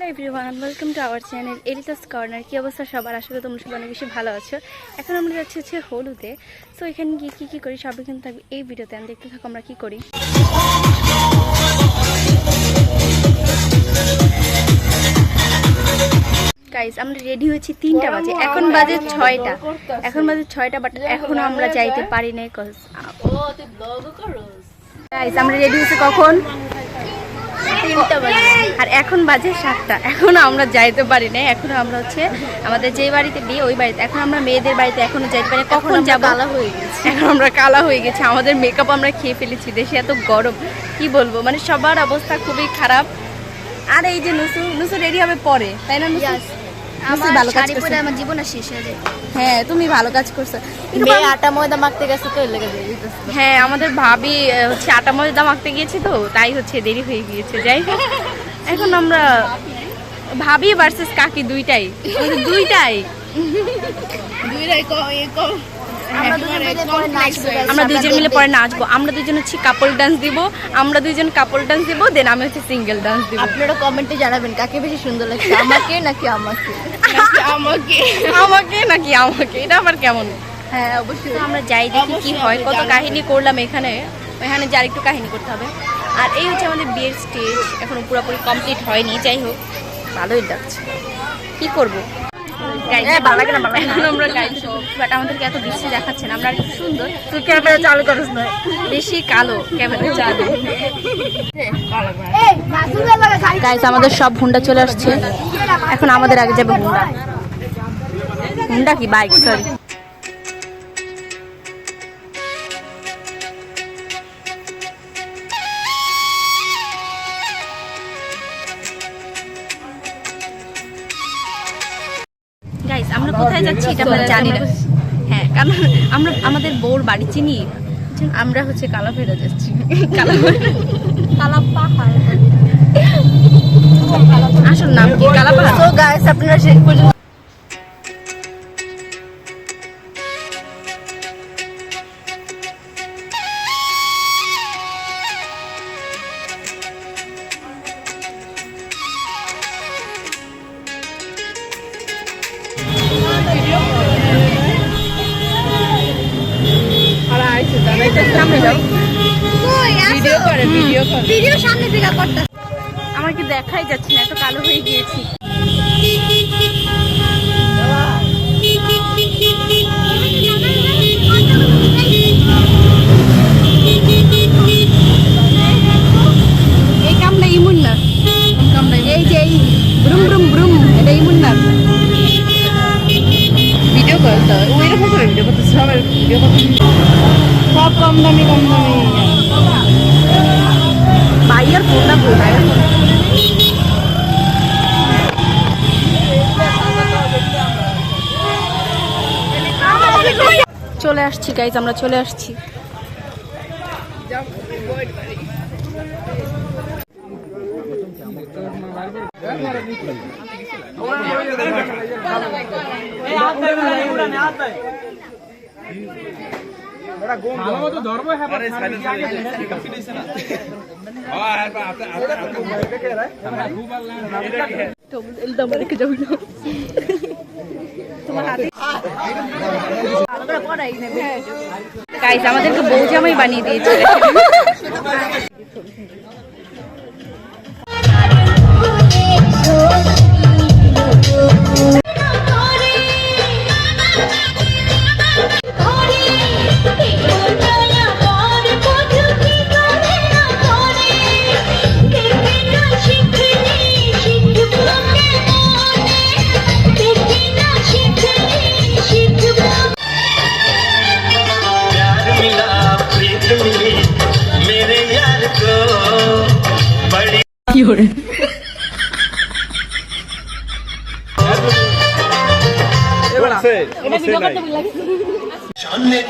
Hello everyone, welcome to our channel Eritas corner. কী অবস্থা সবার? আসলে তোমরা সবাই অনেক বেশি ভালো আছো। এখন আমরা যাচ্ছি হলুদে। সো এখানে গিয়ে কী করি সবই কিন্তু থাকবে এই ভিডিওতে। আমি দেখতে থাকো আমরা কী করি। গাইস, আমরা রেডি হয়েছি 3টা বাজে, এখন বাজে 6টা। বাট এখনো আমরা যাইতে পারি নাই। গাইস, আমরা রেডি হয়েছি কখন? 3টা বাজে, আর এখন বাজে 7টা। এখনো আমরা যাইতে পারি না। এখনো আমরা আমাদের যে বাড়িতে বিয়ে ওই বাড়িতে, এখন আমরা মেয়েদের বাড়িতে এখনো যাইতে পারি। কখন যাবো? কালা হয়ে গেছে, এখন আমরা কালা হয়ে গেছে। আমাদের মেকআপ আমরা খেয়ে ফেলেছি। দেশে এত গরম, কি বলবো, মানে সবার অবস্থা খুবই খারাপ। আর এই যে নুসু রেডি হবে পরে, তাই না? আমার জীবন শেষ হয়ে যায়। হ্যাঁ, তুমি ভালো কাজ করছো। আটা ময়দা মাখতে গেছে তো লেগে যায়। হ্যাঁ, আমাদের ভাবি আটা ময়দা মাখতে গিয়েছে, তো তাই দেরি হয়ে গিয়েছে। যাই হোক, এখন আমরা ভাবি ভার্সেস কাকি দুইটাই। আমরা দুইজন মিলে পরে নাচবো। আমরা দুইজন কাপল ডান্স দিব। দেন আমি সিঙ্গেল ডান্স দিব। আপনারা কমেন্টে জানাবেন কাকে বেশি সুন্দর লাগছে, আমাকে নাকি আমাকে এটা আবার কেমন? হ্যাঁ অবশ্যই। আমরা যাই, দেখি কি হয়। কত কাহিনী করলাম এখানে যার একটু কাহিনী করতে হবে। আর এই হচ্ছে আমাদের বিয়ের স্টেজ, এখনো পুরোপুরি কমপ্লিট হয়নি। যাই হোক, ভালোই লাগছে। কি করবো, বাট আমাদেরকে এত বৃষ্টি দেখাচ্ছে না। আমরা একটু সুন্দর। তুই ক্যামেরা চালু করিস না, বেশি কালো ক্যামেরা চালু। গাইস, আমাদের সব হুন্ডা চলে আসছে। এখন আমাদের আগে যাবে হুন্ডা কি বাইক, সরি। গাইস, আমরা কোথায় যাচ্ছি এটা আমরা জানি না। হ্যাঁ, কারণ আমরা আমাদের বউর বাড়ি চিনি। আমরা কালাফেরা যাচ্ছি। আসল নাম কি? কালাপাহাড়। তো গাইস, আপনারা শেষ পর্যন্ত আমার কি দেখাই যাচ্ছে না, এত কালো হয়ে গিয়েছি। এই কামটা ইমুন না, এই যে ব্রুম ব্রুম ব্রুম, এটা ইমুন না। ভিডিও করতে ওই রকম করে ভিডিও করতে সবাই ভিডিও করতে সব কম দামি ভাইয়ার ফোনটা কোথায়? চলে আসছি গাইজ, আমরা চলে আসছি। গাইস, আমাদেরকে বউ জামাই বানিয়ে দিয়েছে।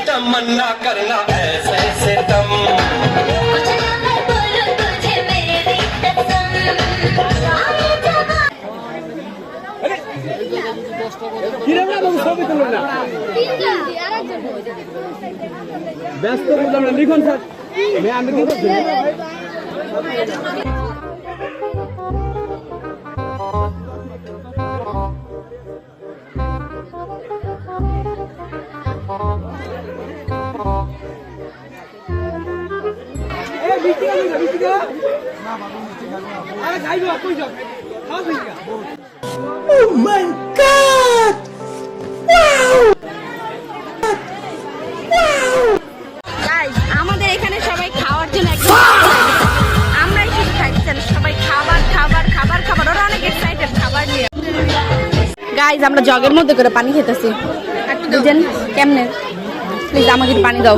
तमन्ना करना ऐसे दम ব্যস্ত লিখুন স্যার আমি কিন্তু Guys, আমাদের এখানে সবাই খাওয়ার জন্য একদম আমরাই শুধু খাইতে চাই সবাই খাবার খাবার খাবার খাবার ওরা অনেক এক্সাইটেড খাবার নিয়ে গাইজ আমরা জগের মধ্যে করে পানি খেতেছি বুঝছেন কেমনে প্লিজ আমাকে একটু পানি দাও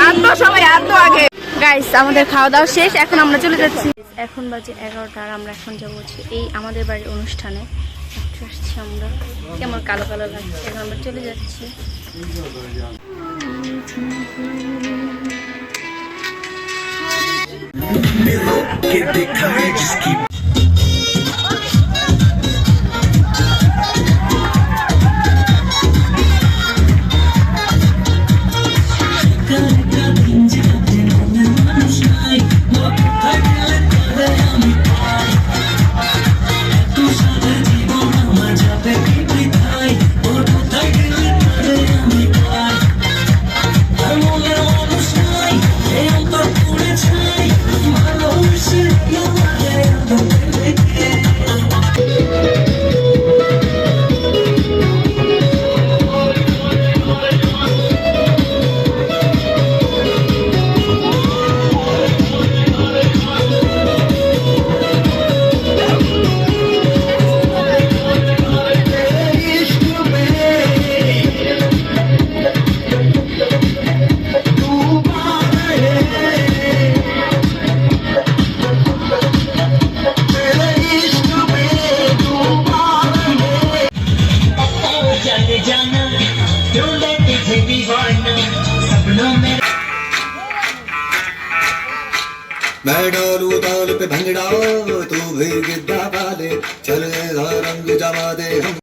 আনতো সবাই আনতো আগে গাইজ আমাদের খাওয়া দাওয়া শেষ এখন আমরা চলে যাচ্ছি এখন বাজে 11টা আর আমরা এখন যাবো হচ্ছে এই আমাদের বাড়ির অনুষ্ঠানে আসছি আমরা কেমন কালো কালো লাগছে এখন আমরা চলে যাচ্ছি मैं डालू ताल पे भंगड़ा तू भी गिद्दा पाले चल रंग जमा दे हम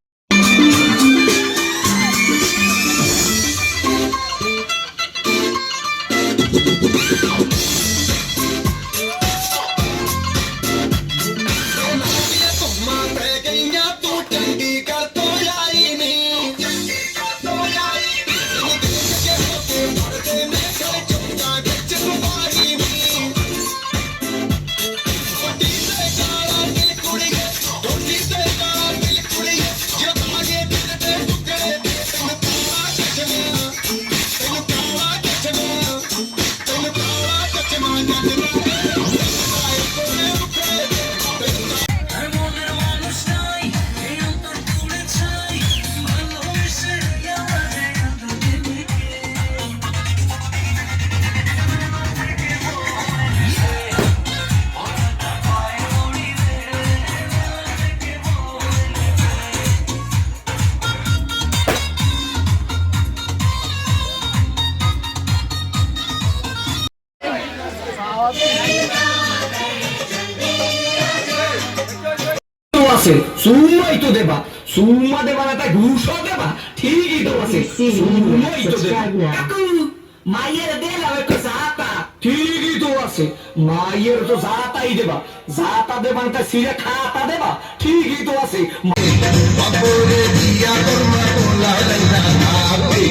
আছে সুমাই তো দেবা সুমা দেবা না তাই ঘুষও দেবা ঠিকই তো আছে সুমাই তো দেবা মায়ের দেলা একটু জাতা ঠিকই তো আছে মায়ের তো জাতাই দেবা জাতা দেবা না তাই সিরে খাতা দেবা ঠিকই তো আছে বাবরে দিয়া কর্মা তোলা লাইনা আপে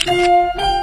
Thank you.